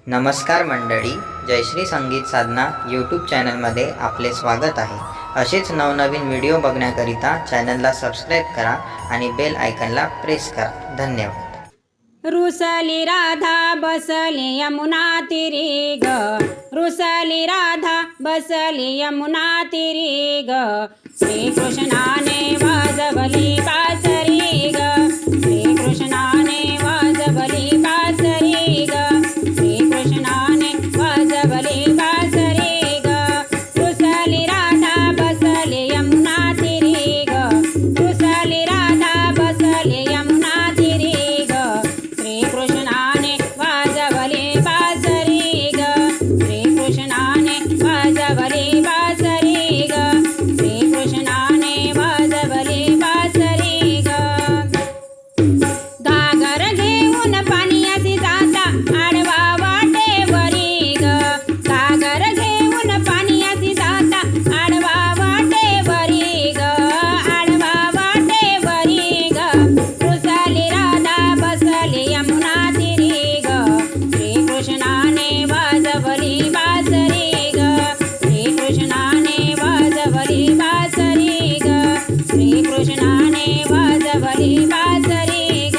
नमस्कार मंडळी, जयश्री संगीत साधना यूट्यूब चॅनलमध्ये आपले स्वागत आहे। असेच नवनवीन व्हिडिओ बघण्याकरिता चॅनलला सबस्क्राईब करा आणि बेल आयकॉनला प्रेस करा। धन्यवाद। रुसली राधा बसली यमुना तीरी ग, रुसली राधा बसली यमुना तीरी ग, श्रीकृष्णाने वाजवली बासरी ग, श्रीकृष्णाने वाजवली बासरी ग, श्रीकृष्णाने वाजवली बासरी ग, रुसली राधा बसली यमुना तीरी ग, रुसली राधा बसली यमुना तीरी ग, श्रीकृष्णाने वाजवली बासरी ग, श्रीकृष्णाने वाजवली बासरी ग, श्रीकृष्णाने वाजवली बासरी ग। घागर घेऊन पाण्यासी जाता आडवा वाटेवरी ग, घागर घेऊन पाण्यासी जाता आडवा वाटेवरी ग, आडवा वाटेवरी ग, रुसली राधा बसली यमुना तीरी ग, श्रीकृष्णाने वाजवली बासरी ग, श्रीकृष्णाने वाजवली बासरी ग, श्रीकृष्णाने वाजवली बासरी ग।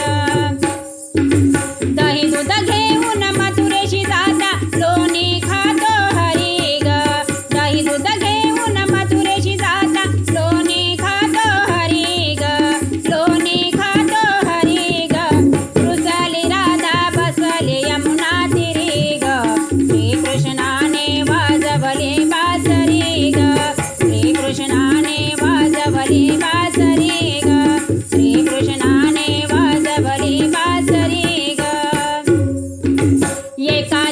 दही दूध घेऊन मथुरेशी जाता लोणी खातो हरी ग, दही दूध घेऊन मथुरेशी जाता लोणी खातो हरी ग, लोणी खातो हरी ग, रुसली राधा बसली यमुना तीरी ग, श्रीकृष्णाने वाजवली बासरी ग, श्रीकृष्णाने वाजवली बासरी ग, श्रीकृष्णाने वाजवली बासरी ग। एका